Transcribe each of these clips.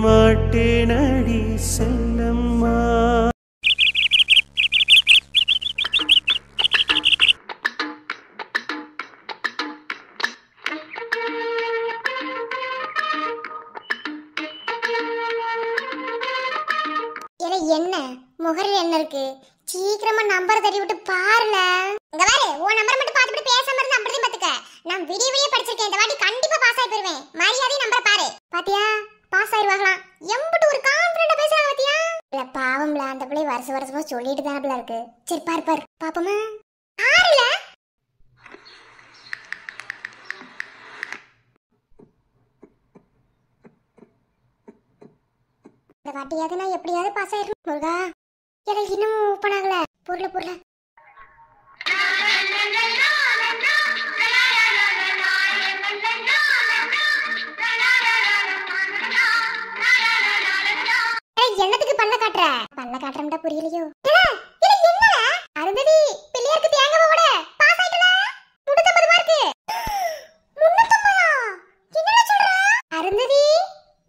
மாட்டேனடி செல்லம்மா. என்ன முகரில் என்ன இருக்கு? சீக்கிரமா நம்பர் தட்டி விட்டு பாருல. இங்க பாரு, உன் நம்பர் மட்டும் பார்த்துட்டு பேசாம இருந்து அப்படியே பாத்துக்க. நான் விடிய விடிய படிச்சிருக்கேன், இந்த வாட்டி கண்டிப்பா பாஸ் ஆகி போயிருவேன். மரியாதை நம்பர் பாரு. பாத்தியா, பாஸ் ஆயிருவாங்களாம். எம்பட்டு ஒரு கான்ஃபிடென்ட்டா பேசுறாங்க பாத்தியா? இல்ல பாவம்ல, அந்த பிள்ளை வருஷமா சொல்லிட்டு தானே இருக்கு. சரி பாரு பாரு பாப்போமா. ஆறுல இந்த வாட்டியாவது நான் எப்படியாவது பாஸ் ஆயிரும். முருகா, எனக்கு இன்னும் ஓப்பன் ஆகல. பொருள என்னத்துக்கு பல்ல காட்டுறா புரியலையோ? அருந்ததி, பிள்ளையாருக்கு தேங்காய் போட பாஸ் ஆயிட்டல. 350 மார்க். 350? என்னடா சொல்ற? அருந்ததி,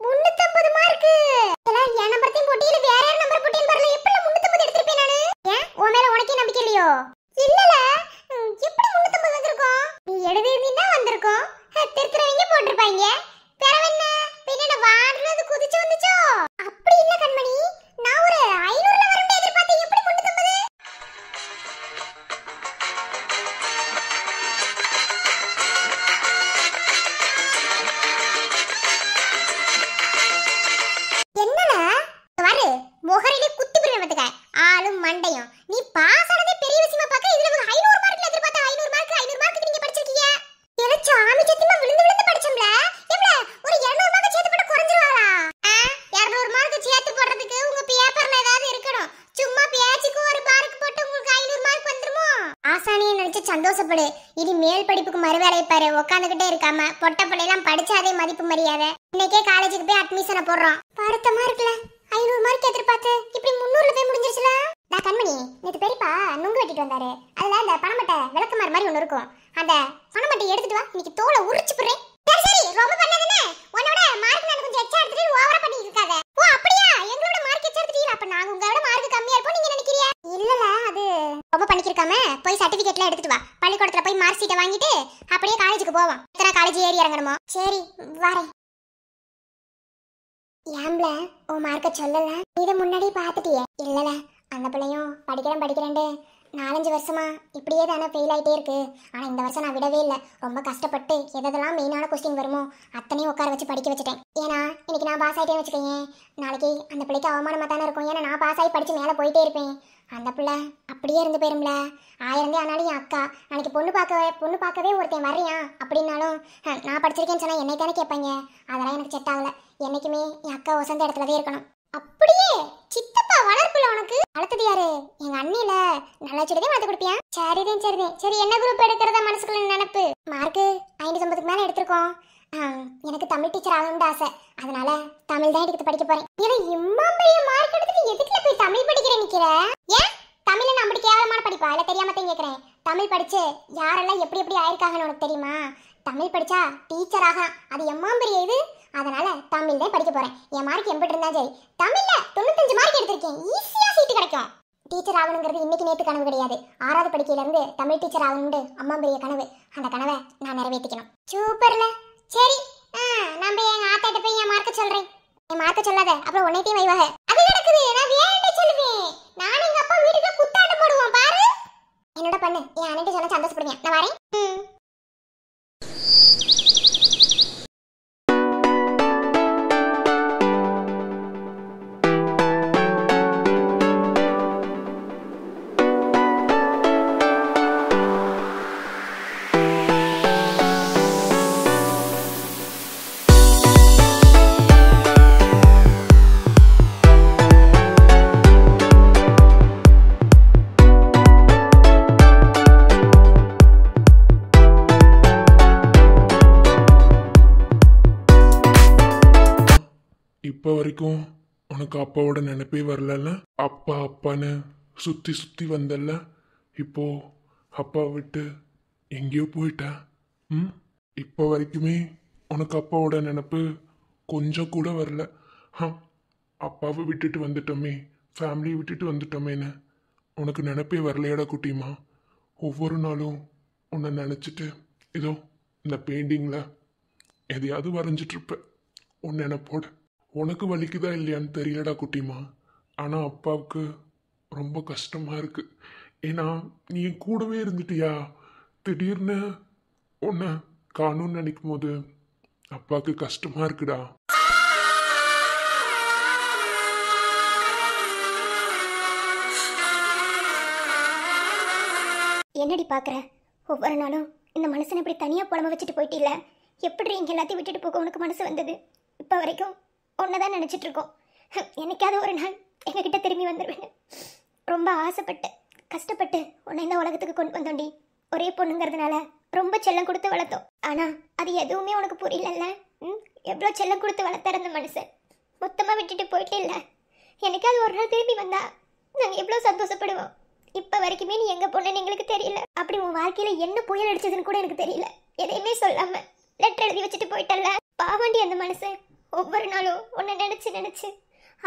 350 மார்க். எல்லாம் என் நம்பர்த்தையும் போட்டு இல்ல வேற யார் நம்பர் போட்டேன்னு பாருல. எப்படி 350 எடுத்துப்பேன் நானு? ஏன் உன் மேல உனக்கே நம்பிக்கை இல்லையோ? இல்லல, எப்படி 350 வந்திருக்கும்? நீ எழுதிருந்தீன்னா வந்திருக்கும். திருத்துறவங்க போட்டுருப்பாங்க. பெறவென்ன பின்ன வாடுறது குதிச்சு வந்துச்சோ? அப்படி இல்ல கண்மணி, நான் ஒரு 500ல வரும்னு எதிர்பார்த்தேன். எப்படி 350? என்னடா பாரு, முகரிலே குத்தி பிரிவத்துக்க ஆளும் மண்டையும். நீ பாஸ் ஆனதே பெரிய விஷயமா பார்க்க, இதுல 500 மார்க்ல எதிர்பார்த்த 500 மார்க் நீங்க படிச்சிருக்கீங்க. ஏல சாமி சத்தியமா விழுந்து படிச்சோம்ல. எப்பல ஒரு 200 மார்க் சேர்த்து போட குறஞ்சிருவாளா? 200 மார்க் சேர்த்து போடுறதுக்கு உங்க பேப்பர்ல ஏதாவது இருக்கணும். சும்மா பேச்சுக்கு ஒரு மார்க் போட்டு உங்களுக்கு 500 மார்க் வந்துருமோ? ஆசானியை நினைச்சு சந்தோஷப்படு. இனி மேல் படிப்புக்கு மறுவேலையை பாரு. உட்காந்துக்கிட்டே இருக்காம பொட்ட பிள்ளைலாம் படிச்சாதே மதிப்பு மரியாதை. இன்னைக்கே காலேஜுக்கு போய் அட்மிஷனை போடுறோம். வருத்தமா இருக்குல்ல, 500 மார்க் எதிர்பார்த்து இப்படி 300ல போய் முடிஞ்சிருச்சுல. நான் கண்மணி, நேத்து பெரியப்பா நுங்கு வெட்டிட்டு வந்தாரு. அதுல அந்த பணமட்டை விளக்குமாறு மாதிரி ஒண்ணு இருக்கும். அந்த பணமட்டை எடுத்துட்டு வா, இன்னைக்கு தோலை உரிச்சு போடுறேன். சரி ரொம்ப பண்ணாதே. உன்னோட மார்க் நான் கொஞ்சம் எக்ஸ்ட்ரா எடுத்துட்டு ஓவரா பண்ணிட்டு இருக்காத. ஓ அப்படியா? எங்களோட மார்க் எக்ஸ்ட்ரா எடுத்துட்டீங்க. அப்ப நாங்க உங்களோட மார்க் கம்மியா இருப்போம் நீங்க நினைக்கிறீங்க? இல்லல, அது ரொம்ப பண்ணிருக்காம போய் சர்டிபிகேட்லாம் எடுத்துட்டு வா. பள்ளிக்கூடத்துல போய் மார்க் ஷீட்டை வாங்கிட்டு அப்படியே காலேஜுக்கு போவோம். எத்தனை காலேஜ் ஏறி இறங்கணுமோ. சரி வரேன். ஏம்ல உன் மார்க்க சொல்லல? இதை முன்னாடி பாத்துட்டியே? இல்லல, அந்த பிள்ளையும் படிக்கிறேன்ட்டு 4-5 வருஷமா இப்படியே தானே ஃபெயில் ஆகிட்டே இருக்கு. ஆனால் இந்த வருஷம் நான் விடவே இல்லை. ரொம்ப கஷ்டப்பட்டு எதெல்லாம் மெயினான கொஸ்டின் வருமோ அத்தனையும் உட்கார வச்சு படிக்க வச்சுட்டேன். ஏன்னா இன்னைக்கு நான் பாஸ் ஆகிட்டேன்னு வச்சுக்கேன், நாளைக்கு அந்த பிள்ளைக்கு அவமானமாக தானே இருக்கும். ஏன்னா நான் பாஸ் ஆகி படித்து மேலே போயிட்டே இருப்பேன். அந்த பிள்ளை அப்படியே இருந்து போயிரும்ல. ஆயிரந்தே ஆனாலும் என் அக்கா நாளைக்கு பொண்ணு பார்க்கவே ஒருத்தன் வர்றியா அப்படின்னாலும் நான் படிச்சிருக்கேன்னு சொன்னால் என்னை தானே கேட்பாங்க. அதெல்லாம் எனக்கு செட் ஆகலை. என்னைக்குமே என் அக்கா வசந்த இடத்துலவே இருக்கணும். அப்படியே சித்தப்பா வளர்ப்புல உனக்கு வளர்த்தது யாரு? எங்க அண்ணில நல்லா சொல்லிதான் வளர்த்து கொடுப்பியா? சரிதான். சரி என்ன குரூப் எடுக்கிறதா மனசுக்குள்ள நினைப்பு? மார்க்கு 550க்கு மேல எடுத்திருக்கோம். எனக்கு தமிழ் டீச்சர் ஆகணும்னு ஆசை. அதனால தமிழ் தான் எடுத்து படிக்க போறேன். ஏன்னா இம்மா பெரிய மார்க் எடுத்துட்டு எதுக்குல போய் தமிழ் படிக்கிற நிக்கிற? ஏன் தமிழ்ல நான் அப்படி கேவலமான படிப்பா? இல்ல தெரியாம தான் கேட்கிறேன். தமிழ் படிச்சு யாரெல்லாம் எப்படி ஆயிருக்காங்கன்னு உனக்கு தெரியுமா? தமிழ் படிச்சா டீச்சர் ஆகலாம். அது எம்மா பெரிய இது. அதனால தமிழ் தான் படிக்க போறேன். என் மார்க் எம்பிட்டு இருந்தா சரி. தமிழ்ல 95 மார்க் எடுத்திருக்கேன். ஈஸியா சீட்டு கிடைக்கும். டீச்சர் ஆகணுங்கிறது இன்னைக்கு நேற்று கனவு கிடையாது. 6வது படிக்கையில இருந்து தமிழ் டீச்சர் ஆகணும்னு அம்மா பெரிய கனவு. அந்த கனவை நான் நிறைவேற்றிக்கணும். சூப்பர்ல. சரி நம்ம எங்க ஆத்தாட்ட போய் என் மார்க்க சொல்றேன். என் மார்க்க சொல்லாத, அப்புறம் உன்னையும் வைவாக. அது நடக்குது, நான் வேண்டே சொல்லுவேன். நான் எங்க அப்பா வீட்டுக்கு குத்தாட்டம் போடுவோம் பாரு. என்னோட பண்ணு, என் அண்ணன் சொல்ல சந்தோஷப்படுங்க. நான் வரேன். இப்போ வரைக்கும் உனக்கு அப்பாவோட நினைப்பே வரல. அப்பான்னு சுத்தி வந்தல்ல. இப்போ அப்பா விட்டு எங்கேயோ போயிட்ட. இப்போ வரைக்குமே உனக்கு அப்பாவோட நினைப்பு கொஞ்சம் கூட வரல. ஹம், அப்பாவை விட்டுட்டு வந்துட்டோமே, ஃபேமிலியை விட்டுட்டு வந்துட்டோமேன்னு உனக்கு நினைப்பே வரலையாடா குட்டிமா? ஒவ்வொரு நாளும் உன்னை நினச்சிட்டு இதோ இந்த பெயிண்டிங்கில் எதையாவது வரைஞ்சிட்டு இருப்பேன் உன் நினைப்போட. உனக்கு வலிக்குதா இல்லையான்னு தெரியலடா குட்டிமா, ஆனால் அப்பாவுக்கு ரொம்ப கஷ்டமாக இருக்கு. ஏன்னா நீ என் கூடவே இருந்துட்டியா, திடீர்னு உன்னை காணும்னு நினைக்கும் போது அப்பாவுக்கு கஷ்டமாக இருக்குடா. என்னடி பார்க்குற? ஒவ்வொரு நாளும் இந்த மனுஷனை இப்படி தனியாக புலம்ப வச்சுட்டு போயிட்டில்ல. எப்படி இங்கே எல்லாத்தையும் விட்டுட்டு போக உனக்கு மனசு வந்தது? இப்போ வரைக்கும் ஒன்றை தான் நினச்சிட்டு இருக்கோம். என்னைக்காவது ஒரு நாள் எங்ககிட்ட திரும்பி வந்துடுவேன்னு ரொம்ப ஆசைப்பட்டு கஷ்டப்பட்டு உன்னை இந்த உலகத்துக்கு கொண்டு வந்தோண்டி. ஒரே பொண்ணுங்கிறதுனால ரொம்ப செல்லம் கொடுத்து வளர்த்தோம். ஆனால் அது எதுவுமே உனக்கு புரியலல்ல. எவ்வளோ செல்லம் கொடுத்து வளர்த்தார அந்த மனுஷன் மொத்தமாக விட்டுட்டு போயிட்டே இல்லை. என்னைக்காவது ஒரு நாள் திரும்பி வந்தா நாங்கள் எவ்வளோ சந்தோஷப்படுவோம். இப்போ வரைக்குமே நீ எங்கே போனேன்னு எங்களுக்கு தெரியல. அப்படி உன் வாழ்க்கையில் என்ன புயல் அடிச்சதுன்னு கூட எனக்கு தெரியல. எதையுமே சொல்லாம லெட்டர் எழுதி வச்சுட்டு போயிட்டல்ல. பாவண்டி அந்த மனுஷன் ஒவ்வொரு நாளும் உன்னை நினைச்சு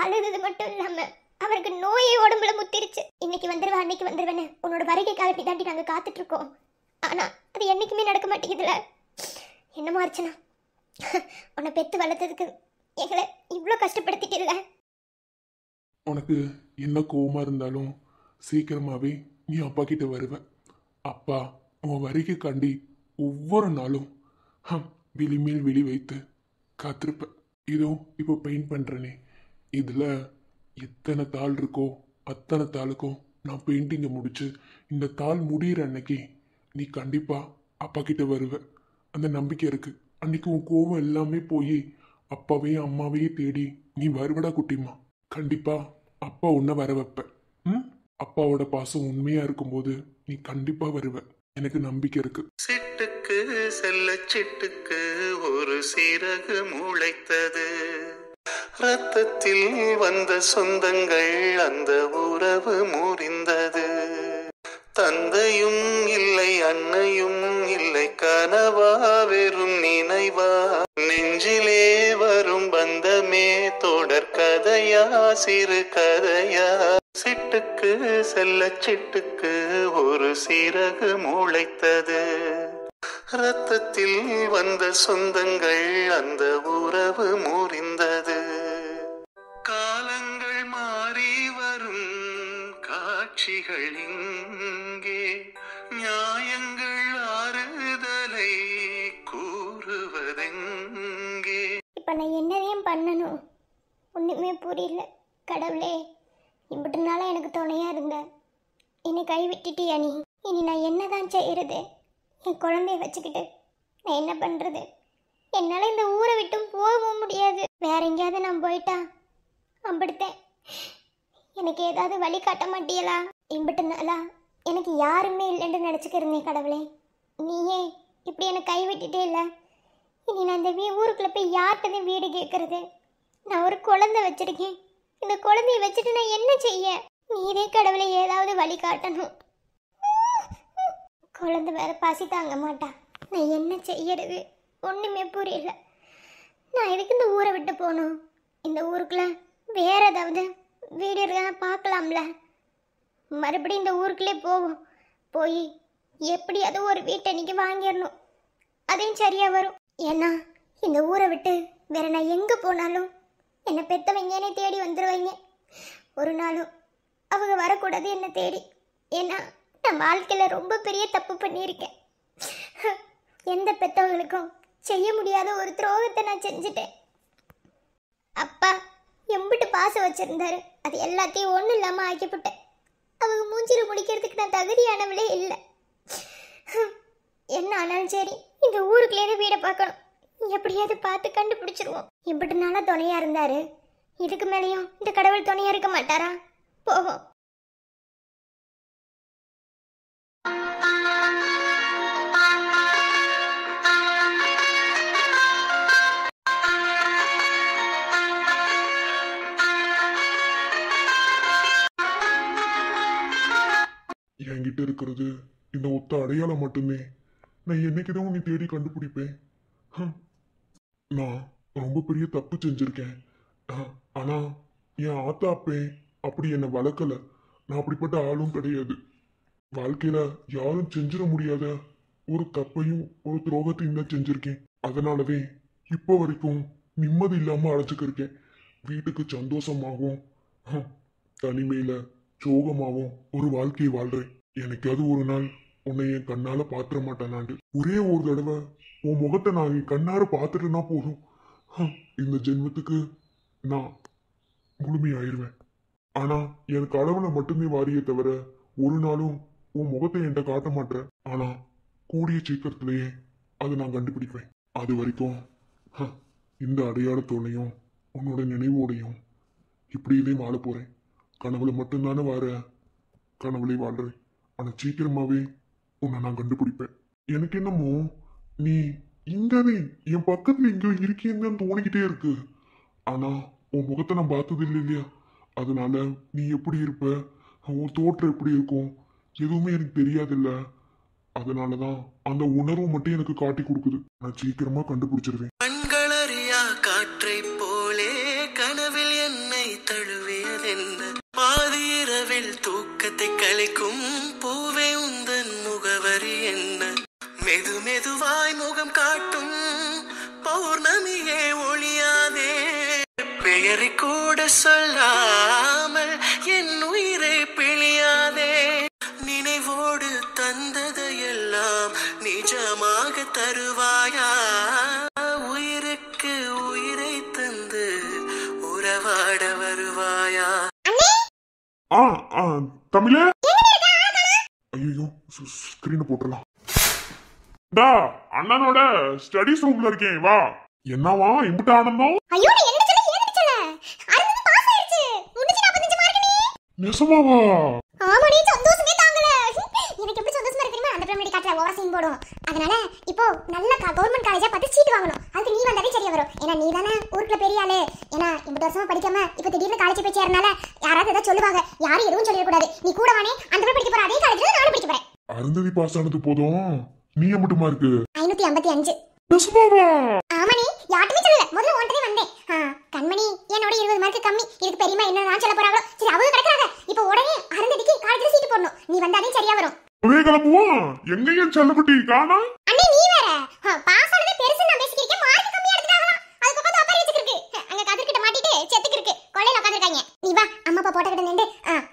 அழுது மட்டும் இல்லாம அவருக்கு நோயே உடம்புல முத்திருச்சு. இன்னைக்கு வந்துருவா அன்னைக்கு வந்துருவேன்னு உன்னோட வருகைக்காக தாண்டி நாங்கள் காத்துட்டு இருக்கோம். ஆனா அது என்னைக்குமே நடக்க மாட்டேங்குதுல. என்னமா அர்ச்சனா, உன்னை பெத்து வளர்த்ததுக்கு எங்களை இவ்வளோ கஷ்டப்படுத்திட்டு இல்லை. உனக்கு என்ன கோவமா இருந்தாலும் சீக்கிரமாவே நீ அப்பா கிட்ட வருவ. அப்பா உன் வருகை காண்டி ஒவ்வொரு நாளும் விழி மேல் விழி வைத்து காத்திருப்பேன். இதோ இப்போ பெயிண்ட் பண்றேனே, இதுல எத்தனை தாள் இருக்கோ அத்தனை தாளுக்கும் நான் பெயிண்டிங்கை முடிச்சு இந்த தாள் முடிகிற அன்னைக்கு நீ கண்டிப்பா அப்பா கிட்ட வருவ. அந்த நம்பிக்கை இருக்கு. அன்னைக்கு உன் கோவம் எல்லாமே போய் அப்பாவையும் அம்மாவையும் தேடி நீ வருவடா குட்டிமா. கண்டிப்பா அப்பா உன்னை வர வைப்ப. அப்பாவோட பாசம் உண்மையா இருக்கும்போது நீ கண்டிப்பா வருவ. எனக்கு நம்பிக்கை இருக்கு. சிட்டுக்கு செல்ல சிட்டுக்கு ஒரு சிறகு முளைத்தது. ரத்தத்தில் வந்த சொந்தங்கள் அந்த உறவு முறிந்தது. தந்தையும் இல்லை அன்னையும் இல்லை, கனவா வெறும் நினைவா, நெஞ்சிலே வரும் பந்தமே தொடர் கதையா சிறு கதையா. சிட்டுக்கு செல்ல சிட்டுக்கு ஒரு சிறகு முளைத்தது. ரத்தத்தில் வந்த சொந்தங்கள் அந்த உறவு முறிந்தது. காலங்கள் மாறி வரும் காட்சிகள் இங்கே, நியாயங்கள் ஆறுதலை கூறுவதெங்கே. இப்போ நான் என்னதையும் பண்ணணும் ஒன்றுமே புரியல. கடவுளே, இப்படி நாளாக எனக்கு துணையாக இருந்த என்னை கை விட்டுட்டியா நீ? இனி நான் என்னதான் செய்யறது? என் குழந்தைய வச்சுக்கிட்டு நான் என்ன பண்ணுறது? என்னால் இந்த ஊரை விட்டும் போகவும் முடியாது. வேற எங்கேயாவது நான் போயிட்டா அப்படித்தேன். எனக்கு ஏதாவது வழி காட்ட மாட்டியலா? இம்பிட்டு நாளா எனக்கு யாருமே இல்லைன்னு நினச்சிக்கிறேன். கடவுளே, நீயே இப்படி என்னை கை விட்டுட்டே இல்லை. இனி நான் இந்த ஊருக்குள்ளே போய் யார்கிட்ட வீடு கேட்கறது? நான் ஒரு குழந்தை வச்சிருக்கேன். இந்த குழந்தைய வச்சுட்டு நான் என்ன செய்ய? நீரே கடவுளை ஏதாவது வழி காட்டணும். குழந்தை வேற பசி தாங்க மாட்டா. நான் என்ன செய்யறது? ஒண்ணுமே புரியல. நான் எதுக்கு இந்த ஊரை விட்டு போகணும்? இந்த ஊருக்குள்ள வேற ஏதாவது வீடு இருக்கா பார்க்கலாம்ல. மறுபடியும் இந்த ஊருக்குள்ளே போவோம். போய் எப்படியாவது ஒரு வீட்டை இன்னைக்கு வாங்கிடணும். அதையும் சரியா வரும். ஏன்னா இந்த ஊரை விட்டு வேற நான் எங்க போனாலும் என்னை பெத்தவங்க என்னை தேடி வந்துடுவாங்க. ஒரு நாளும் அவங்க வரக்கூடாது என்னை தேடி. ஏன்னா நான் வாழ்க்கையில் ரொம்ப பெரிய தப்பு பண்ணியிருக்கேன். எந்த பெத்தவங்களுக்கும் செய்ய முடியாத ஒரு துரோகத்தை நான் செஞ்சுட்டேன். அப்பா எம்பிட்டு பாசம் வச்சிருந்தாரு, அது எல்லாத்தையும் ஒன்றும் இல்லாமல் ஆக்கிவிட்டேன். அவங்க மூஞ்சில முடிக்கிறதுக்கு நான் தகுதியானவளே இல்லை. என்ன ஆனாலும் சரி, இந்த ஊருக்குள்ளேயே வீடை பார்க்கணும். எப்படியாவது பார்த்து கண்டுபிடிச்சிருவோம். இப்படி நாளா துணையா இருந்தாரு, இதுக்கு மேலேயும் இந்த கடவுள் துணையா இருக்க மாட்டாரா? போவோம். என்கிட்ட இருக்கிறது இந்த ஒத்த அடையாளம் மட்டுமே. நான் என்னைக்குதான் உன்னை தேடி கண்டுபிடிப்பேன்? நான் ரொம்ப பெரிய தப்பு செஞ்சிருக்கேன். ஆனா என் ஆத்தா அப்பே அப்படி என்ன வளர்க்கல. நான் அப்படிப்பட்ட ஆளும் கிடையாது. வாழ்க்கையில யாரும் செஞ்சிட முடியாத ஒரு தப்பையும் ஒரு துரோகத்தையும் தான் செஞ்சிருக்கேன். அதனாலவே இப்போ வரைக்கும் நிம்மதி இல்லாம அழைச்சுக்க இருக்கேன். வீட்டுக்கு சந்தோஷமாகவும் தனிமையில சோகமாகவும் ஒரு வாழ்க்கையை வாழ்றேன். எனக்காவது ஒரு நாள் உன்னை என் கண்ணால பாத்திர மாட்டேனாண்டு. ஒரே ஒரு தடவை உன் முகத்தை நான் என் கண்ணார பார்த்துட்டேன்னா போதும், இந்த ஜென்மத்துக்கு நான் முழுமையாயிருவேன். ஆனா எனக்கு அளவுல மட்டுமே வாரியே தவிர ஒரு நாளும் உன் முகத்தை என்கிட்ட காட்ட மாட்டேன். ஆனா கூடிய சீக்கிரத்திலேயே அதை நான் கண்டுபிடிப்பேன். அது வரைக்கும் இந்த அடையாளத்தோடையும் உன்னோட நினைவோடையும் இப்படியே வாழ போறேன். கனவுல மட்டும்தானே வார, கனவுலே வாழ்றேன். ஆனா சீக்கிரமாவே உன்னை நான் கண்டுபிடிப்பேன். எனக்கு என்னமோ நீ இங்கவே என் பக்கத்துல இங்க இருக்கேன்னு தோணிக்கிட்டே இருக்கு. ஆனா உன் முகத்தை நான் பார்த்தது இல்லை இல்லையா, அதனால நீ எப்படி இருப்ப, உன் தோற்றம் எப்படி இருக்கும் எதுவுமே எனக்கு தெரியாதில்ல. அதனாலதான் அந்த உணர்வு மட்டும் எனக்கு காட்டி கொடுக்குது. நான் சீக்கிரமா கண்டுபிடிச்சிருவேன். கண்களறியா காற்றை போலே கனவில் என்னை தழுவியதென்ன, பாதி இரவில் தூக்கத்தை கழிக்கும் பூவே உந்தன் முகவரி என்ன, மெது மெதுவாய் முகம் காட்டும் பௌர்ணமியே ஒளியாதே, பெயரை கூட சொல்லாமல் என் உயிரை பிழியாதே, நினைவோடு தந்ததையெல்லாம் நிஜமாக தருவாயா, உயிருக்கு உயிரை தந்து உறவாட வருவாயா. தமிழே, ஐயோ ஸ்கிரீன் போட்டுடலாம். அண்ணனோட ஸ்டடிஸ் ரூம்ல இருக்கேன், வா. என்னவா இம்புட்டு ஆனந்தம்? நெசமாவா? ஆமாடி, சந்தோஷமே தாங்கல. எனக்கு எப்படி சந்தோஷமா இருக்கு தெரியுமா? அந்த பிரைமரி காட்ல ஓவரா சீன் போடும். அதனால இப்போ நல்ல கவர்மெண்ட் காலேஜா பார்த்து சீட் வாங்கணும். அதுக்கு நீ வந்தாலே சரியா வரும். ஏன்னா நீ தானே ஊருக்குள்ள பெரிய ஆளு. ஏன்னா இந்த வருஷமா படிக்காம இப்போ திடீர்னு காலேஜ் போய் சேரனால யாராவது ஏதாவது சொல்லுவாங்க. யாரும் எதுவும் சொல்லிடக்கூடாது. நீ கூட வானே அந்த போய் படிக்க போற அதே காலேஜ்ல நானும் படிக்க போறேன். அருந்ததி பாஸ் ஆனது போதும், நீ மட்டுமா இருக்கு? 555. ஆமாடி, யாருமே சொல்லல. முதல்ல ஒன்றே வந்தேன். கண்மணி என்னோட 20 மார்க் கம்மி. இதுக்கு பெரியமா என்ன நான் சொல்ல போறாங்களோ. சரி, அவங்க கிடக்குறாங்க. இப்போ உடனே அருந்ததிக்கு காலேஜ்ல சீட் போடணும். நீ வந்தாலே சரியா வரும். ஒரே கிளம்புவோம். எங்கேயே செல்லக்குட்டி காணா? அண்ணே நீ வேற பாஸ் ஆனது பெருசு நான் பேசிக்கிறேன். மார்க் கம்மியா எடுத்துட்டாங்களாம். அதுக்கு பக்கத்துல அப்பாரி வச்சிருக்கு. அங்க கதிர்கிட்ட மாட்டிட்டு செத்துக்கு இருக்கு. கொள்ளையில உட்கார்ந்திருக்காங்க. நீ வா, அம்மா அப்பா போட்ட கிட்ட நின்னு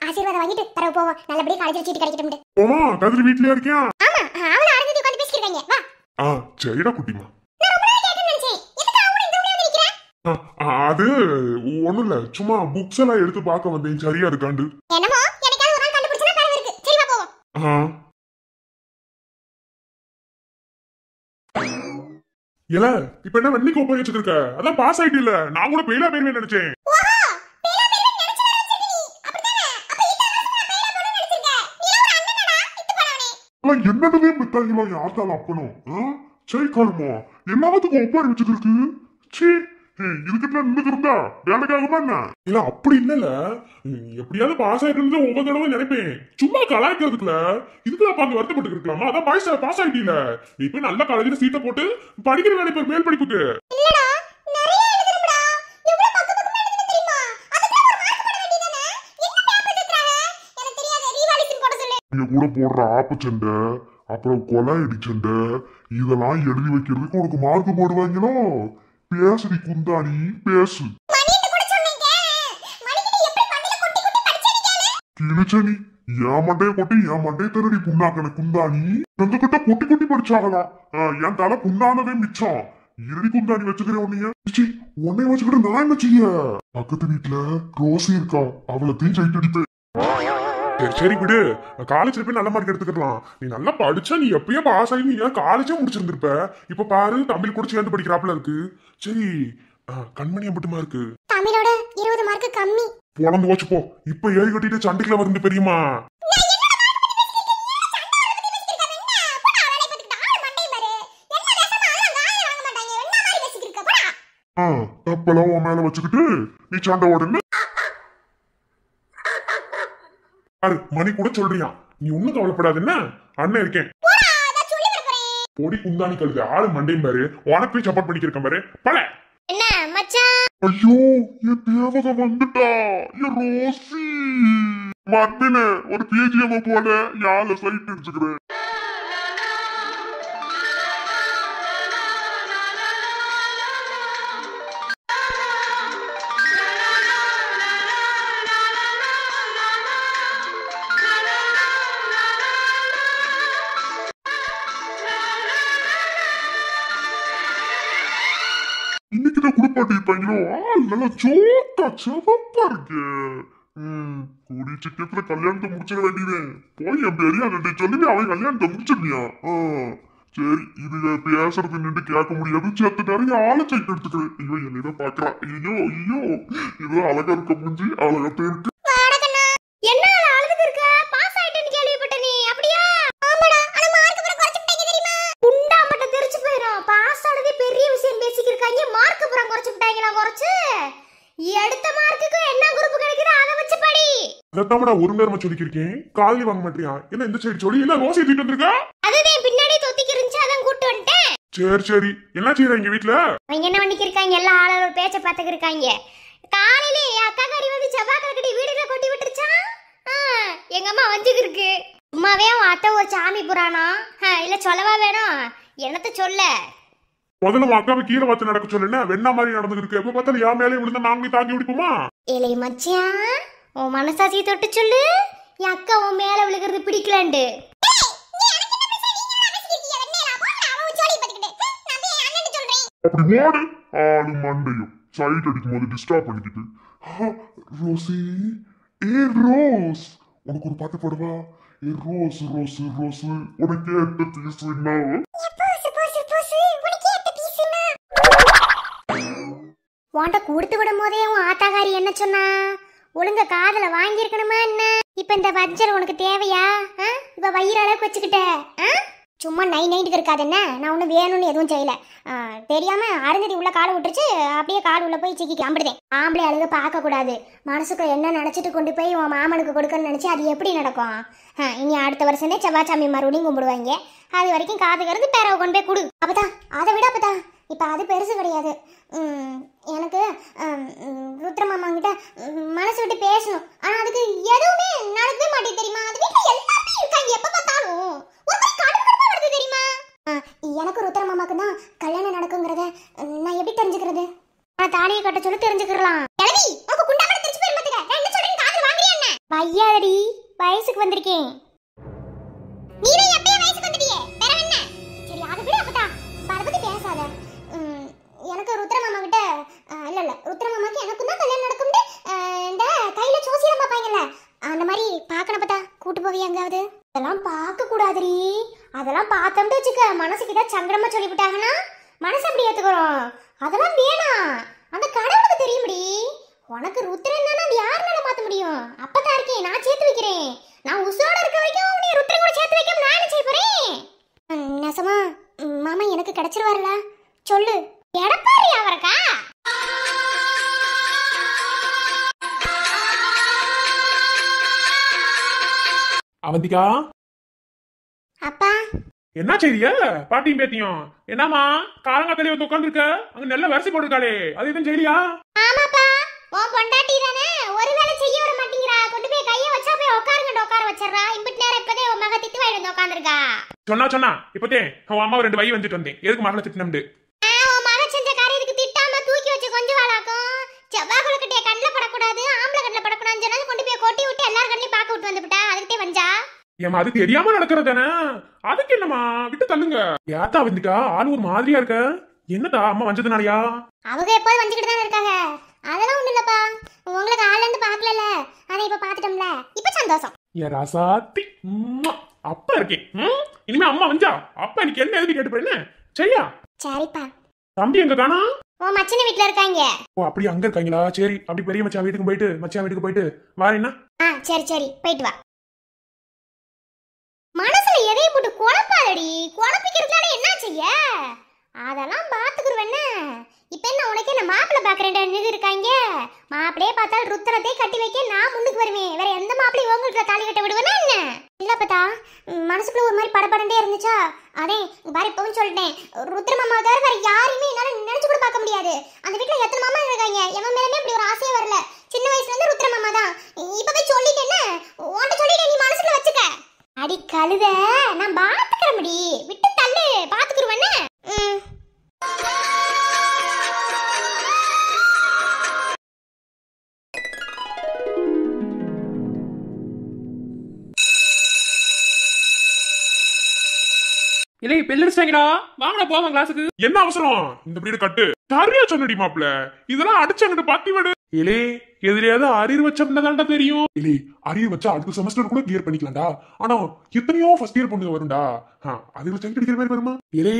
ஆசீர்வாதம் வாங்கிட்டு தரவு போவோம். நல்லபடியா காலேஜ்ல சீட் கிடைக்கட்டும். போமா, கதிர் வீட்லயே இருக்கியா? ஆமா, அவள அருந்ததி உட்கார்ந்து பேசிக்கிறாங்க. வா. சரிடா குட்டிமா. நான் ரொம்ப நாள் கேட்கணும்னு நினைச்சேன். எதுக்கு அவன் இந்த ஊர்ல வந்து நிக்கற? அது ஒண்ணும் இல்ல, சும்மா புக்ஸ் எல்லாம் எடுத்து பார்க்க வந்தேன். சரியா இருக்காண்டு. என்னமோ எனக்காவது ஒரு நாள் கண்டுபிடிச்சனா பரவ இருக்கு. சரி வா போவோம். இல்ல இப்ப என்ன வெண்ணி கோப்பை வச்சிருக்க? அதான் பாஸ் ஆயிட்டு இல்ல. நான் கூட பெயிலா போயிருவேன் நினைச்சேன். என்னடவே மித்தாங்களோ யார்த்தாலும் அப்பனும் சரி காணுமோ எல்லாத்துக்கும் ஒப்பாரி வச்சுட்டு இருக்கு. சீ, இதுக்கிட்ட நின்னுக்கு இருந்தா வேலைக்காகுமா என்ன? இல்ல அப்படி இல்லல, எப்படியாவது பாஸ் ஆயிட்டு இருந்தா ஒவ்வொரு தடவை நினைப்பேன். சும்மா கலாய்க்கிறதுக்குல இதுக்குலாம் பார்த்து வருத்தப்பட்டு இருக்கலாமா? அதான் பாஸ் ஆயிட்டீல. இப்ப நல்ல காலேஜ்ல சீட்டை போட்டு படிக்கிற நினைப்பேன் மேல் படிப்புக்கு. இங்க கூட போடுற ஆப்பு சண்டை, அப்புறம் கொலை அடி சண்டை, இதெல்லாம் எழுதி வைக்கிறதுக்கு உனக்கு மார்க் போடுவாங்களோ? பேசுடி குந்தாணி, பேசு. கிழிச்சனி என் மண்டைய கொட்டி என் மண்டைய தரடி புண்ணாக்கன குந்தாணி. எங்க கிட்ட கொட்டி கொட்டி படிச்சாங்களா? என் தலை புண்ணானதே மிச்சம். இருடி குந்தாணி வச்சுக்கிறேன் உன்னைய. உன்னைய வச்சுக்கிட்டு நான் என்ன செய்ய? பக்கத்து வீட்டுல ரோசி இருக்கா, அவளத்தையும் சைட் அடிப்பேன். சரி விடு, காலேஜ்ல போய் நல்ல மார்க் எடுத்துக்கலாம். நீ நல்லா படிச்சா நீ எப்பயோ பாஸ் ஆகி நீ காலேஜே முடிச்சிருந்திருப்ப. இப்ப பாரு தமிழ் கூட சேர்ந்து படிக்கிறாப்ல இருக்கு. சரி, கண்மணி மட்டுமா இருக்கு? தமிழோட 20 மார்க் கம்மி. பொழந்து வச்சு போ. இப்ப ஏறி கட்டிட்டு சண்டைக்குள்ள வந்து பெரியமா. தப்பெல்லாம் உன் மேல வச்சுக்கிட்டு நீ சண்டை ஓடுன்னு மணி கூட சொல்றியா? நீ ஒண்ணும் கவலைப்படாது, என்ன அண்ணன் இருக்கேன். பொடி குந்தாணி கழுது ஆளு மண்டையும் பாரு. உனக்கு போய் சப்போர்ட் பண்ணிக்கிறேன் பாரு. பல என்ன மச்சான், ஐயோ என் தேவதை வந்துட்டா என் ரோசி மண்ணின ஒரு பிஜிஎம் போல யாழ சைட் அடிச்சுக்கிறேன். இன்னைக்குதான் குடுப்பாட்டி இருப்பாங்களோ ஆள் நல்லா சோக்கா செவப்பா இருக்கு. கூடிய சீக்கிரத்துல கல்யாணத்தை முடிச்சிட வேண்டியது. போய் என் பெரிய அண்ணன் சொல்லி அவன் கல்யாணத்தை முடிச்சிருந்தியா? சரி இது பேசுறது நின்று கேட்க முடியாது. சேர்த்து நிறைய ஆளை சைட் எடுத்துக்கிறேன். ஐயோ என்னதான் பாக்குறான். ஐயோ ஐயோ இது அழகா இருக்க முடிஞ்சு அழகத்தை இருக்கு. என்ன அழுதுக்கு இருக்க? பாஸ் ஆயிட்டேன்னு கேள்விப்பட்டேன். நீ அப்படியா? ஆமாடா. ஆனா மார்க் புறம் குறைச்சிட்டாங்க தெரியுமா? குண்டா மட்டும் தெரிச்சு போயிடும். பாஸ் ஆனதே பெரிய விஷயம் பேசிக்கிருக்காங்க. மார்க் புறம் குறைச்சிட்டாங்களா? குறைச்சு எடுத்த மார்க்குக்கு என்ன குரூப் கிடைக்குதோ அதை வச்சு படி. அதத்தாமடா ஒரு நேரமா சொல்லிக்கிருக்கேன். காலையில வாங்க மாட்டியா? என்ன இந்த சைடு சொல்லி இல்ல ரோஸ் ஏத்திட்டு வந்திருக்க? அதுதான் பின்னாடி தொத்திக்கு இருந்துச்சு அதான் கூட்டி வந்துட்டேன். சரி சரி என்ன செய்யறீங்க வீட்டுல? அவங்க என்ன பண்ணிக்கிருக்காங்க? எல்லா ஆளோட பேச்ச பாத்துக்கிருக்காங்க. காலையில என் அக்கா காரி வந்து செவ்வாய்க்கிழமை வீடுல கொட்டி விட்டுருச்சா? எங்க அம்மா வந்துருக்கு. சும்மாவே அவன் அத்தை ஒரு சாமி புராணம் இல்ல சொல்லவா வேணும்? என்னத்த சொல்ல? முதல்ல உன் அக்காவை கீழே பார்த்து நடக்க சொல்லுன்னா வெண்ணா மாதிரி நடந்துருக்கு. எப்ப பார்த்தாலும் என் மேலே விழுந்தா நாங்களே தாங்கி விடுப்போமா? ஏலே மச்சியான், உன் மனசாட்சியை தொட்டு சொல்லு. என் அக்கா உன் மேல விழுகிறது பிடிக்கலாண்டு. அப்படி ஓடு ஆளு மண்டையும் சைட் அடிக்கும் போது டிஸ்டர்ப் பண்ணிக்கிட்டு. ரோசி ஏ ரோஸ் உனக்கு ஒரு பாட்டு பாடுவா? ஏ ரோஸ் ரோஸ் ரோஸ் உனக்கு ஏத்த பீஸ் என்ன? உன்கிட்ட கொடுத்து விடும் போதே உன் ஆத்தாக்காரி என்ன சொன்னா? ஒழுங்க காதல வாங்கியிருக்கணுமா என்ன? இப்ப இந்த வஞ்சல் உனக்கு தேவையா? இப்ப வயிறு அளவுக்கு வச்சுக்கிட்ட சும்மா நைட்டுக்கு இருக்காது என்ன? நான் ஒன்றும் வேணும்னு எதுவும் செய்யல. தெரியாம அருந்ததி உள்ள காலை விட்டுருச்சு. அப்படியே கால் உள்ள போய் சிக்கி காம்பிடுதேன். ஆம்பளை அழுக பார்க்க கூடாது. மனசுக்கு என்ன நினைச்சிட்டு கொண்டு போய் உன் மாமனுக்கு கொடுக்கணும்னு நினைச்சு அது எப்படி நடக்கும்? இனி அடுத்த வருஷமே செவ்வாய்சாமி மறுபடியும் கும்பிடுவாங்க. அது வரைக்கும் காது கருந்து பேரவை கொண்டு போய் கொடு. அப்பதா அதை விட அப்பதா இப்போ அது பெருசு கிடையாது. எனக்கு ருத்ரமாமா கிட்ட மனசு விட்டு பேசணும். ஆனால் அதுக்கு எதுவுமே நடக்கவே மாட்டேங்குது தெரியுமா? அது வீட்டில் எல்லாமே இருக்காங்க. எப்போ பார்த்தாலும் ஒரு மாதிரி கடுப்பு வருது தெரியுமா? எனக்கு ருத்ரமாமாக்கு தான் கல்யாணம் நடக்குங்கிறத நான் எப்படி தெரிஞ்சுக்கிறது? நான் தாலியை கட்ட சொல்லி தெரிஞ்சுக்கலாம். வையாதடி, வயசுக்கு வந்திருக்கேன். நீ எப்பயே வயசுக்கு வந்துட்டியே, வேற என்ன? சரி அதை விட அப்பதா அதை பத்தி பேசாத. எனக்கு ருத்ரமாமா கிட்ட இல்ல ருத்ரமாமாக்கு எனக்கும் தான் கல்யாணம் நடக்கும்னு இந்த கையில சோசியம் பாப்பாங்கல்ல அந்த மாதிரி பார்க்கணும். பார்த்தா கூட்டு போவியா எங்காவது? அதெல்லாம் பார்க்க கூடாதுரி. அதெல்லாம் பார்த்தோம்னு வச்சுக்க மனசுக்கு ஏதாவது சங்கடமா சொல்லிவிட்டாங்கன்னா மனசு அப்படி ஏத்துக்கிறோம். அதெல்லாம் வேணாம். அந்த கடவுளுக்கு தெரியும்டி. உனக்கு ருத்ரன் தானே அது யாருனால மாத்த முடியும்? அப்பதான் இருக்கேன் நான் சேர்த்து வைக்கிறேன். நான் உசுரோட இருக்க வரைக்கும் நீ ருத்ரன் கூட சேர்த்து வைக்காம நான் என்ன செய்ய போறேன்? நெசமா மாமா எனக்கு கிடைச்சிருவாருல சொல்லு. எடப்பாரி அவரக்கா? அவந்திகா அப்பா என்ன செய்ய? பாட்டியும் பேத்தியும் என்னமா காலங்காத்தலே வந்து உட்காந்துருக்க? அங்க நல்ல வரிசை போட்டுருக்காளே, அது எதுவும் செய்யலையா? ஆமாப்பா, உன் பொண்டாட்டி தானே ஒரு வேளை செய்ய விட மாட்டேங்கிறா. கொண்டு போய் கையை வச்சா போய் உட்காருங்க உட்கார வச்சிடறா. இம்பிட்டு நேரம் இப்பதே உன் மக திட்டு வாயிட்டு வந்து உட்காந்துருக்கா. சொன்னா இப்பதே உன் அம்மா 2 வை வந்துட்டு வந்தேன். எதுக்கு மகளை திட்டினு? உன் மக செஞ்ச காரியத்துக்கு திட்டாம தூக்கி வச்சு கொஞ்சம் வாழாக்கும். செவ்வாய் குளக்கட்டைய கண்ணில் படக்கூடாது, ஆம்பளை கண்ணில் படக்கூடாதுன்னு சொன்னா கொண்டு போய் கொட்டி விட்டு எல்லாரும் கண்ணையும் பார்க்க விட்டு வந்துவிட்டா. அதுக்கிட்டே வஞ்சா ஏமா அது தெரியாம நடக்கிறதானே? அதுக்கு என்னமா விட்டு தள்ளுங்க. ஏத்தா வந்துக்கா ஆளு ஒரு மாதிரியா இருக்க? என்னதா அம்மா வஞ்சதுனாலயா? அவங்க எப்போது வஞ்சுக்கிட்டு தானே இருக்காங்க. அதெல்லாம் ஒண்ணு இல்லப்பா. உங்களுக்கு ஆள்ல இருந்து பாக்கல, ஆனா இப்ப பாத்துட்டோம்ல, இப்ப சந்தோஷம். ஏ ராசாத்தி அப்பா இருக்கேன். இனிமே அம்மா வந்தா அப்பா எனக்கு என்ன எதுக்கு கேட்டு போயிருந்தேன் சரியா? சரிப்பா. தம்பி எங்க காணா? ஓ மச்சன வீட்ல இருக்காங்க. ஓ அப்படி அங்க இருக்காங்களா? சரி அப்படி பெரிய மச்சான் வீட்டுக்கு போயிட்டு மச்சான் வீட்டுக்கு போயிட்டு வாரேன்னா? சரி சரி போயிட்டு வா. மனசுல எதையும் போட்டு குழப்பாதடி. குழப்பிக்கிறதுனால என்ன செய்ய? அதெல்லாம் பாத்துக்குருவேன்னு. இப்ப என்ன உனக்கு என்ன மாப்பிள்ளை பாக்குறேன் இருக்காங்க? மாப்பிளையே பார்த்தால் ருத்ரத்தை கட்டி வைக்க நான் முன்னுக்கு வருவேன். வேற எந்த மாப்பிளையும் உங்கள்கிட்ட தாலி கட்ட விடுவேனா என்ன? இல்ல பத்தா, மனசுக்குள்ள ஒரு மாதிரி படபடண்டே இருந்துச்சா, அதே பாரு இப்பவும் சொல்லிட்டேன். ருத்ர மாமாவை தவிர வேற யாரையுமே என்னால நினைச்சு கூட பார்க்க முடியாது. அந்த வீட்டுல எத்தனை மாமா இருக்காங்க, எவன் மேலுமே இப்படி ஒரு ஆசையே வரல. சின்ன வயசுல இருந்து ருத்ர மாமா தான். இப்பவே சொல்லிட்டேன்னு உன்கிட்ட சொல்லிட்டேன், நீ மனசுல வச்சுக்க. அடி கழுத, நான் பாத்துக்கிற முடி விட்டு தள்ளு, பாத்துக்குருவேன்னு. இல்லை பெல்லடிச்சாங்கடா, வாங்கடா போவாங்க கிளாஸுக்கு. என்ன அவசரம்? இந்த பீரியட் கட்டு சரியா சொன்னடி மாப்ள. இதெல்லாம் அடிச்சாங்கிட்ட பாத்தி விடு. இலே எதிரியாவது அரியர் வச்சோம்னா தெரியும். இலே அரியர் வச்சா அடுத்த செமஸ்டர் கூட கிளியர் பண்ணிக்கலாம்டா. ஆனா எத்தனையோ ஃபர்ஸ்ட் இயர் பொண்ணுங்க வரும்டா, அதுல சைட் அடிக்கிற மாதிரி வருமா? இலே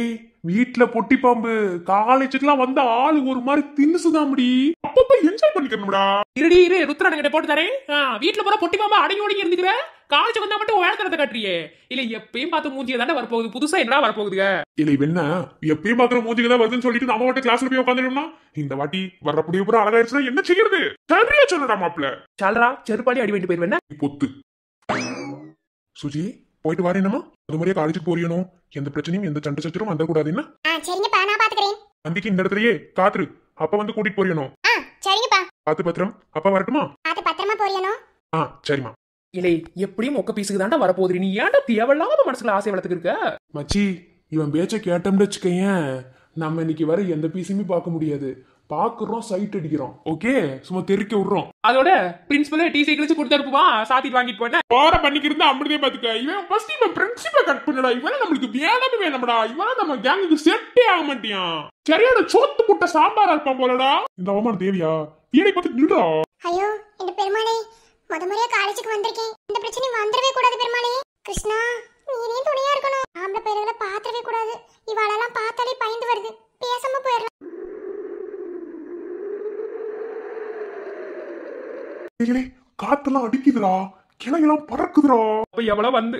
வீட்டுல பொட்டி பாம்பு, காலேஜுக்குலாம் வந்த ஆளு ஒரு மாதிரி தின்னுசுதான் முடி. அப்பப்ப என்ஜாய் பண்ணிக்கணும்டா. இருடி இரு, ருத்ரன் கிட்ட போட்டு தரேன். வீட்டுல போற பொட்டி பாம்பா அடங்கி ஒடுங்கி இருந்துக்கிற, காலேஜ் வந்தா மட்டும் வேலை தரத்தை காட்டுறியே. இல்ல எப்பயும் பார்த்து மூஞ்சிய தானே வரப்போகுது, புதுசா என்ன வரப்போகுதுங்க? இல்லை வெண்ண எப்பயும் பாக்குற மூஞ்சிக்கு தான் வருதுன்னு சொல்லிட்டு நம்ம மட்டும் கிளாஸ்ல போய் உட்காந்துட்டோம்னா இந்த வாட்டி வர்றப்படியே பூரா அழகாயிருச்சுன்னா என்ன செய்யறது? சரியா சொல்லடா மாப்ள. சால்ரா செருப்பாடி அடி வேண்டி போயிருவேன். பொத்து சுஜி போயிட்டு வரேனமா, அது மாதிரியே காலேஜுக்கு போறியணும். எந்த பிரச்சனையும் எந்த சண்டை சச்சரும் வந்துடக்கூடாது. என்ன சரிங்கப்பா, நான் பாத்துக்கிறேன். நந்திக்கு இந்த இடத்துலயே காத்துரு, அப்ப வந்து கூட்டிட்டு போறியணும். சரிங்கப்பா. பாத்து பத்திரம், அப்பா வரட்டுமா? பாத்து பத்திரமா போறியணும். சரிமா. இல்லை எப்படியும் மொக்க பீஸுக்கு தாண்டா வரப்போகுது. நீ ஏன்டா தேவையில்லாம மனசுல ஆசை வளர்த்துக்கு இருக்க? மச்சி இவன் பேச்ச கேட்டோம்னு வச்சுக்கேன், நம்ம இன்னைக்கு வர எந்த பீஸுமே பார்க்க முடியாது. பாக்குறோம், சைட் அடிக்கிறோம், ஓகே, சும்மா தெறிக்க விடுறோம். அதோட பிரின்சிபல் டிசி கிழிச்சு கொடுத்து அனுப்புவா, சாத்திட்டு வாங்கிட்டு போனேன். பார பண்ணிக்கிருந்தா அப்படியே பாத்துக்க. இவன் ஃபர்ஸ்ட் இவன் பிரின்சிபலை கட் பண்ணடா. இவன் நம்மளுக்கு வேணாமே வேணாம்டா. இவன் நம்ம கேங்குக்கு செட்டே ஆக மாட்டியான். சரியான சோத்து புட்ட சாம்பாரா இருப்பான் போலடா. இந்த அவமான தேவியா வீடை பார்த்து நின்றா. ஐயோ இந்த பெருமாளே, முறையா காலேஜுக்கு வந்திருக்கேன். இந்த பிரச்சனை வந்துடவே கூடாது பெருமாளே. கிருஷ்ணா நீனே துணையா இருக்கணும். ஆம்பளை பையர்களை பாத்திரவே கூடாது. இவாளெல்லாம் பார்த்தாலே பயந்து வருது. பேசாம போயிடலாம். காத்தெல்லாம் அடிக்குதுடா, கிளையெல்லாம் பறக்குதுடா. அப்ப எவ்வளவு வந்து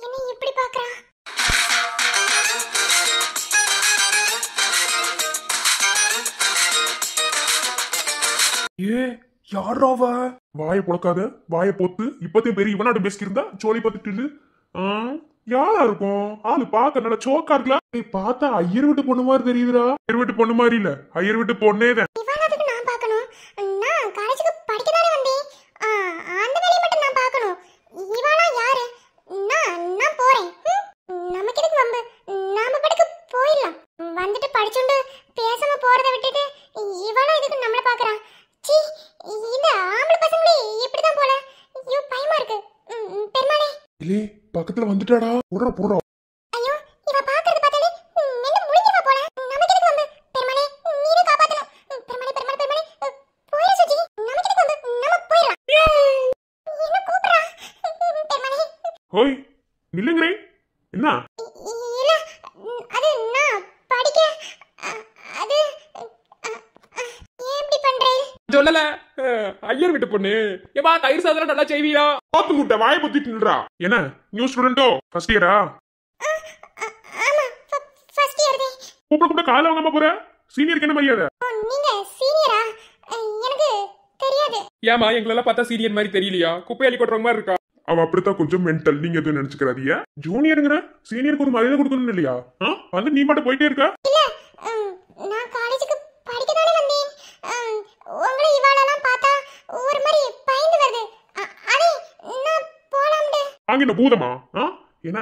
என்ன இப்படி பாக்குறா? யாராவ? வாயை புழக்காத, வாயை போத்து. இப்பத்தையும் பெரிய இவனாட்டு பேசிக்கிருந்தா சோழி பார்த்துட்டு யாரா இருக்கும்? ஆளு பார்க்க நல்ல சோக்கா இருக்கலாம். பார்த்தா ஐயர் வீட்டு பொண்ணு மாதிரி தெரியுதுடா. ஐயர் வீட்டு பொண்ணு மாதிரி இல்ல, ஐயர் வீட்டு பொண்ணேதான். இவனதுக்கு நான் பார்க்கணும். நான் காலேஜுக்கு படிக்க தானே வந்தேன். அந்த வேலையை மட்டும் நான் பார்க்கணும். இவனா யாரு? நான் போறேன். நமக்கு எதுக்கு வம்பு? நாம படுக்க போயிடலாம். வந்துட்டு படிச்சுண்டு பேசாம போறதை விட்டுட்டு இவனா இதுக்கு நம்மள பாக்குறான். சீ, இந்த ஆம்பளை பசங்களே இப்படிதான் போல. ஐயோ பயமா இருக்கு. பெருமாளே இல்லே பக்கத்துல வந்துட்டாடா. போடுறா போடுறா. ஐயோ இவ பாக்குறது பார்த்தாலே என்ன முடிஞ்சவா போல. நமக்கு எதுக்கு வம்பு? பெருமாளே நீவே காப்பாத்தணும். பெருமாளே பெருமாளே பெருமாளே போயிரு சுஜி. நமக்கு எதுக்கு வம்பு? நம்ம போயிடலாம். என்ன கூப்பிடுறா? பெருமாளே ஹோய் நில்லுங்களே. என்ன? இல்ல அது நான் படிக்க அது ஏன் இப்படி பண்றே? சொல்லல ஐயர் வீட்டு பொண்ணு. ஏமா தயிர் சாதனம் நல்லா செய்வீரா? பாத்து முட்டை வாயை பத்திட்டு நின்றா. என்ன நியூ ஸ்டூடெண்டோ? ஃபர்ஸ்ட் இயரா? ஆமா ஃபர்ஸ்ட் இயர் தான். கூப்பிட கால வாங்காம போற? சீனியருக்கு என்ன மரியாதை? நீங்க சீனியரா? எனக்கு தெரியாது. ஏமா எங்களெல்லாம் பார்த்தா சீனியர் மாதிரி தெரியலையா? குப்பை அள்ளி கொட்டுற மாதிரி இருக்கா? அவ அப்படித்தான் கொஞ்சம் மென்டல். நீங்க எதுவும் நினைச்சுக்கிறாதீங்க. ஜூனியருங்கிற சீனியருக்கு ஒரு மரியாதை கொடுக்கணும் இல்லையா? வந்து நீ மட்டும் போயிட்டே இருக்க. இல்ல நான் காலேஜுக்கு படிக்க தானே வந்தேன். உங்களை இவாளெல்லாம் பார்த்தா ஒரு மாதிரி பயந்து வருது. அதே நான் போலாம்டே. வாங்க என்ன பூதமா? என்ன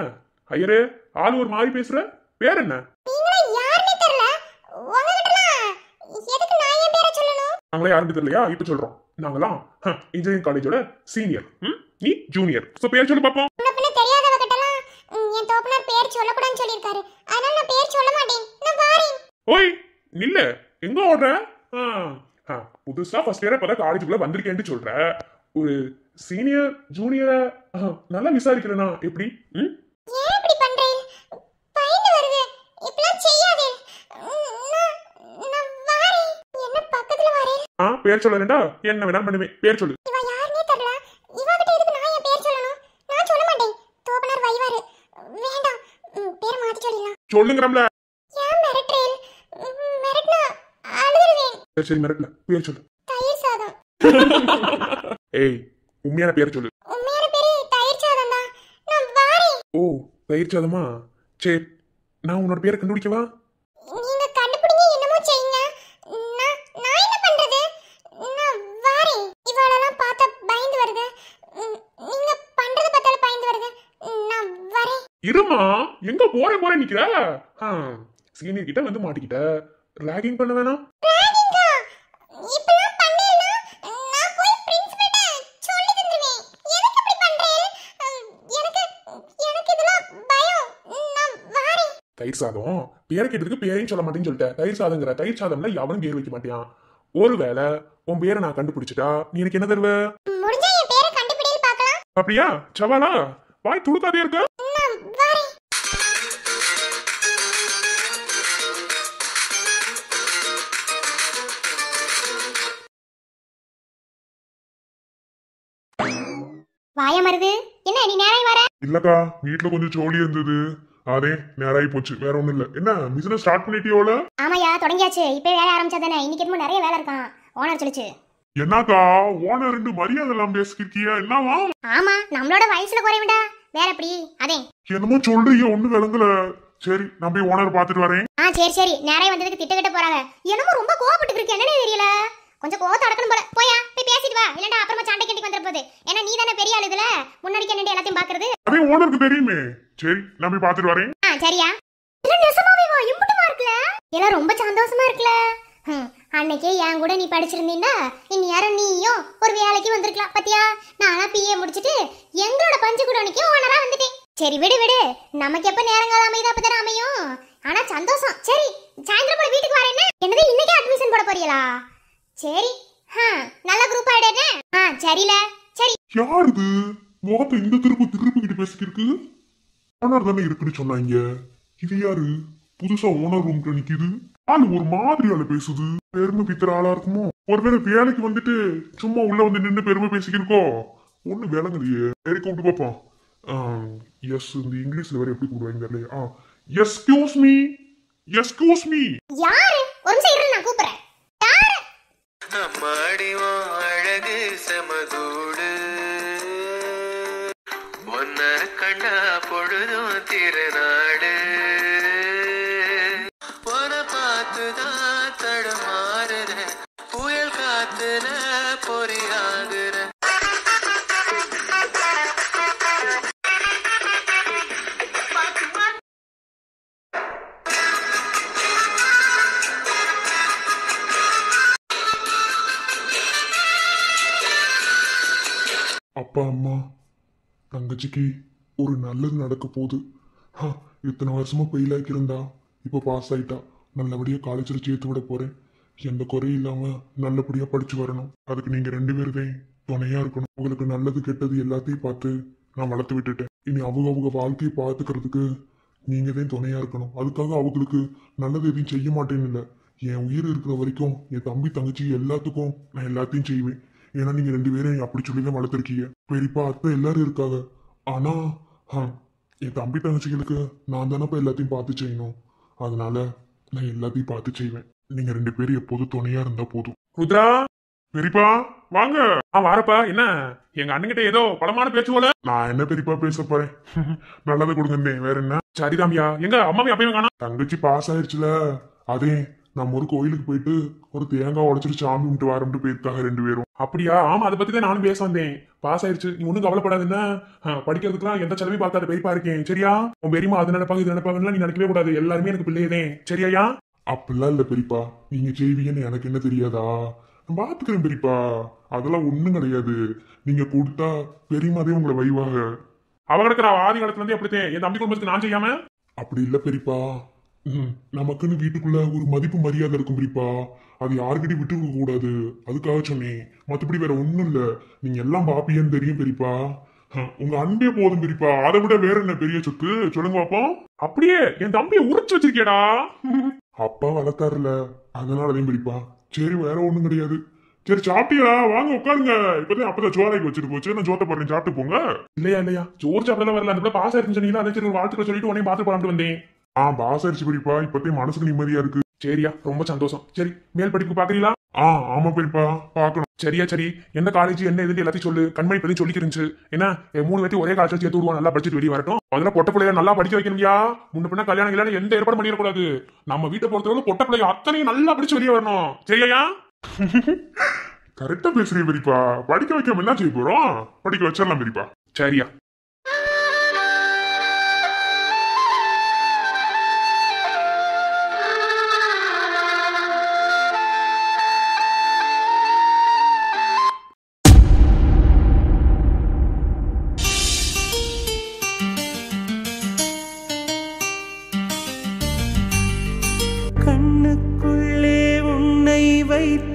ஐயரே ஆளு ஒரு மாதிரி பேசுற? பேர் என்ன? நீங்களே யாருன்னே தெரியல. உங்ககிட்டலாம் எதுக்கு நான் என் பேரை சொல்லணும்? நாங்களே யாருக்கு தெரியலையா? இப்ப சொல்றோம். நாங்களாம் இன்ஜினியரிங் காலேஜோட சீனியர், நீ ஜூனியர். சோ பேர் சொல்லு பாப்போம். முன்ன தெரியாதவ கிட்டலாம் என் தோப்பனார் பேர் சொல்லக்கூடாதுன்னு சொல்லிருக்காரு. அதனால நான் பேர் சொல்ல மாட்டேன். நான் வாரேன். ஓய் நில்ல, எங்க ஓடுற? புதுசா ஃபர்ஸ்ட் இயர் இப்பதான் காலேஜுக்குள்ள வந்திருக்கேன்னு சொல்ற. ஒரு சீனியர் ஜூனியரை நல்லா விசாரிக்கிறேனா எப்படி? ஏன் இப்படி பண்றீங்க? பயந்து வருது. இப்பலாம் செய்யாதே. நான் வாரேன். என்ன பக்கத்துல வாரேன். பேர் சொல்லலடா என்ன வேணாலும் பண்ணுவேன். பேர் சொல்லு. இவ யாருனே தெரியல. இவகிட்ட எதுக்கு நான் என் பேர் சொல்லணும்? நான் சொல்ல மாட்டேன். தோப்பனார் வைவாரு. வேண்டாம். பேர் மாத்தி சொல்லிடலாம். சொல்லுங்கறம்ல. ஏன் மிரட்டேல்? மிரட்டனா அழுதுருவேன். சரி மிரட்டல. பேர் சொல்லு. தயிர் சாதம். ஏய் உண்மையான பேர் சொல்லு. உண்மையான பேரு தயிர் சாதம் தான். நான் வாரேன். ஓ தயிர் சாதமா? சரி நான் உன்னோட பேரை கண்டுபிடிக்கவா? நீங்க கண்டுபிடிங்க, என்னமோ செய்யுங்க. நான் என்ன பண்றது? நான் வாரேன். இவளெல்லாம் பார்த்தா பயந்து வருது. நீங்க பண்றத பார்த்தால பயந்து வருது. நான் வரேன். இருமா எங்க போற நிக்கிற? சீனியர் கிட்ட வந்து மாட்டிக்கிட்ட. ராகிங் பண்ண வேணாம். ராகிங்கா? இப்பலாம் பண்ணேனா நான் போய் பிரின்சிபல்ட்ட சொல்லி தந்துருவேன். எதுக்கு இப்படி பண்றீங்க? எனக்கு இதெல்லாம் பயம். நான் வாரேன். தயிர் சாதம் பேரை கேட்டதுக்கு பேரையும் சொல்ல மாட்டேன்னு சொல்லிட்டேன். தயிர் சாதங்கிற தயிர் சாதம்ல எவனும் பேர் வைக்க மாட்டான். ஒருவேளை உன் பேரை நான் கண்டுபிடிச்சிட்டா நீ எனக்கு என்ன தருவ? முடிஞ்சா என் பேரை கண்டுபிடிச்சு பார்க்கலாம். அப்படியா? சவாலா? வாய் துடுக்காதே இருக்க. நான் வாரேன். வாய மருது, என்ன நீ நேரம் வர? இல்லக்கா வீட்டுல கொஞ்சம் ஜோலி இருந்தது, அதே நேராகி போச்சு. வேற ஒண்ணும் இல்ல. என்ன பிசினஸ் ஸ்டார்ட் பண்ணிட்டியோல? ஆமாயா தொடங்கியாச்சு. இப்போ வேலை ஆரம்பிச்சாதானே. இன்னைக்கு என்னமோ நிறைய வேலை இருக்கான். ஓனர் சொல்லுச்சு. என்னக்கா ஓனர் ரெண்டு மரியாதை எல்லாம் பேசிக்கிறியா? என்னவா? ஆமா நம்மளோட வயசுல குறைவுடா. வேற எப்படி? அதே என்னமோ சொல்றீங்க ஒண்ணு விளங்கல. சரி நான் போய் ஓனர் பாத்துட்டு வரேன். சரி சரி. நிறைய வந்ததுக்கு திட்டக்கிட்ட போறாங்க. என்னமோ ரொம்ப கோவப்பட்டு இருக்கு. என்னன்னே தெரியல. கொஞ்சம் கோவத்தை அடக்கணும் போல. போயா போய் பேசிட்டு வா. இல்லடா அப்புறமா சண்டை கட்டி வந்துற போகுது. ஏன்னா நீ தானே பெரிய ஆளு இதுல. முன்னாடி கண்ணி எல்லாத்தையும் பாக்குறது. அதே ஓனருக்கு தெரியுமே. சரி நான் போய் பாத்துட்டு வரேன். சரியா? இல்ல நெசமாவே வா. இம்புட்டுமா இருக்குல. எல்லாம் ரொம்ப சந்தோஷமா இருக்குல. அன்னைக்கே என் கூட நீ படிச்சிருந்தீன்னா இந்நேரம் நீயும் ஒரு வேலைக்கு வந்திருக்கலாம். பாத்தியா நானா பிஏ முடிச்சிட்டு எங்களோட பஞ்சு குடோனிக்கு ஓனரா வந்துட்டேன். சரி விடு விடு. நமக்கு எப்ப நேரங்கால அமையுது அப்பதானே அமையும். ஆனா சந்தோஷம். சரி சாயந்தரம் போல வீட்டுக்கு வரேன்னு. என்னது இன்னைக்கே அட்மிஷன் போட போறீங்களா? சரி நல்ல குரூப் ஆயிடுனே. சரில சரி. யார் இது முகத்தை இந்த திருப்பிக்கிட்டு பேசிக்கிருக்கு? ஓனர் தானே இருக்குன்னு சொன்னாங்க. இது யாரு புதுசா ஓனர் ரூம்க்கு நிக்குது? ஆளு ஒரு மாதிரி ஆளு பேசுது. பெருமை பித்திர ஆளா இருக்குமோ? ஒருவேளை வேலைக்கு வந்துட்டு சும்மா உள்ள வந்து நின்று பெருமை பேசிக்கிருக்கோ? ஒண்ணு விளங்கலையே. சரி கூப்பிட்டு பாப்போம். எஸ் இந்த இங்கிலீஷ்ல வேற எப்படி கூப்பிடுவாங்க தெரியல. Excuse me. Excuse me. யாரு? ஒரு நிமிஷம் இரு நான் கூப்பிடுறேன். யாரு? அம்மாடிவோ அழகு சமதூடு ஒன்ன கண்டா பொழுதும் திருநாடு உன பார்த்துதான் தடுமாறுற புயல் காத்துல பொறியாகுற அப்பா அம்மா தங்கச்சிக்கு ஒரு நல்லது நடக்க போகுது. இத்தனை வருஷமா ஃபெயில் ஆகியிருந்தா இப்போ பாஸ் ஆயிட்டா. நல்லபடியா காலேஜில் சேர்த்து விட போறேன். எந்த குறையும் இல்லாம நல்லபடியா படிச்சு வரணும். அதுக்கு நீங்க ரெண்டு பேருமே துணையா இருக்கணும். உங்களுக்கு நல்லது கெட்டது எல்லாத்தையும் பார்த்து நான் வளர்த்து விட்டுட்டேன். இனி அவங்க வாழ்க்கையை பார்த்துக்கிறதுக்கு நீங்க தான் துணையா இருக்கணும். அதுக்காக அவங்களுக்கு நல்லது எதையும் செய்ய மாட்டேன்னு இல்லை. என் உயிர் இருக்கிற வரைக்கும் என் தம்பி தங்கச்சி எல்லாத்துக்கும் நான் எல்லாத்தையும் செய்வேன். ஏன்னா நீங்க ரெண்டு பேரும் அப்படி சொல்லிதான் வளர்த்துருக்கீங்க. பெரியப்பா அத்தை எல்லாரும் இருக்காங்க. ஆனா என் தம்பி தங்கச்சிகளுக்கு நான் தானப்பா எல்லாத்தையும் பார்த்து செய்யணும். அதனால நான் எல்லாத்தையும் பார்த்து செய்வேன். நீங்க ரெண்டு பேரும் எப்போதும் துணையா இருந்தா போதும். ருத்ரா பெரியப்பா வாங்க. வாரப்பா. என்ன எங்க அண்ணன்கிட்ட ஏதோ பலமான பேச்சு போல? நான் என்ன பெரியப்பா பேச போறேன். நல்லதை கொடுங்க. வேற என்ன? சரிதாமியா. எங்க அம்மாவையும் அப்பயும் காணோம். தங்கச்சி பாஸ் ஆயிடுச்சுல. அதே நம்ம ஒரு கோயிலுக்கு போயிட்டு ஒரு தேங்காய் உடைச்சிட்டு சாமி கும்பிட்டு வரம்ட்டு போயிருக்காங்க ரெண்டு பேரும். அப்படியா? ஆமா அதை பத்தி தான் நானும் பேச வந்தேன். பாஸ் ஆயிடுச்சு. நீ ஒன்னும் கவலைப்படாதுன்னா படிக்கிறதுக்குலாம் எந்த செலவையும் பார்க்காத பெரியப்பா இருக்கேன். சரியா? உன் பெரியமா அது நினைப்பாங்க இது நினைப்பாங்கன்னா நீ நினைக்கவே கூடாது. எல்லாருமே எனக்கு பிள்ளையதே. சரியா? அப்படிலாம் இல்ல பெரியப்பா. நீங்க செய்வீங்கன்னு எனக்கு என்ன தெரியாதா? நான் பாத்துக்கிறேன் பெரியப்பா. அதெல்லாம் ஒண்ணும் கிடையாது. நீங்க கொடுத்தா பெரியமாதே உங்களை வைவாக. அவ கிடக்குற ஆதி காலத்துல இருந்து அப்படித்தான் என் தம்பி குடும்பத்துக்கு நான் செய்யாம. அப்படி இல்ல பெரியப்பா. நமக்குன்னு வீட்டுக்குள்ள ஒரு மதிப்பு மரியாதை இருக்கும் பெரியப்பா. அது யாருக்கிட்டையும் விட்டு கொடுக்க கூடாது. அதுக்காக சொன்னேன். மத்தபடி வேற ஒண்ணும் இல்ல. நீங்க எல்லாம் பாப்பியன்னு தெரியும் பெரியப்பா. உங்க அன்பே போதும் பெரியப்பா. அதை விட வேற என்ன பெரிய சொத்து சொல்லுங்க பாப்போம். அப்படியே என் தம்பியை உரிச்சு வச்சிருக்கேடா. அப்பா வளர்த்தாருல, அதனாலதான் பெரியப்பா. சரி வேற ஒண்ணும் கிடையாது. சரி சாப்பிட்டியா? வாங்க உட்காருங்க. இப்பதான் அப்பதான் சோறாக்கி வச்சுட்டு போச்சு. நான் ஜோத்த போறேன், சாப்பிட்டு போங்க. இல்லையா சோறு சாப்பிடலாம் வரல. அந்த பாஸ் ஆயிருச்சுன்னு சொன்னீங்களா, அதை சரி ஒரு வாழ்த்துக்கள் சொல்லிட்டு உடனே பாத்து போலாம்னு வந்தேன். பாஸ் ஆயிடுச்சு பெரியப்பா. இப்பத்தையும் மனசுக்கு நிம்மதியா இருக்கு. சரியா, ரொம்ப சந்தோஷம். சரி, மேல் படிப்பு பாக்குறீங்களா? ஆமா பெரியப்பா, பாக்கணும். சரியா சரி, எந்த காலேஜ் என்ன எதுன்னு எல்லாத்தையும் சொல்லு. கண்மணி பத்தி சொல்லிக்கிருந்துச்சு. ஏன்னா 3 பேர்த்தி ஒரே காலேஜ் சேர்த்து விடுவோம், நல்லா படிச்சுட்டு வெளியே வரட்டும். முதல்ல பொட்ட பிள்ளைய நல்லா படிக்க வைக்கணும்யா. முன்ன பின்ன கல்யாணம் இல்லைன்னு எந்த ஏற்பாடு பண்ணிடக்கூடாது. நம்ம வீட்டை பொறுத்தவரை பொட்ட பிள்ளைய அத்தனையும் நல்லா படிச்சு வெளியே வரணும். சரியா? கரெக்டா பேசுறீங்க பெரியப்பா. படிக்க வைக்காம என்ன செய்ய போறோம்? படிக்க வச்சிடலாம் பெரியப்பா. சரியா. கண்ணுக்குள்ளே உன்னை வைத்து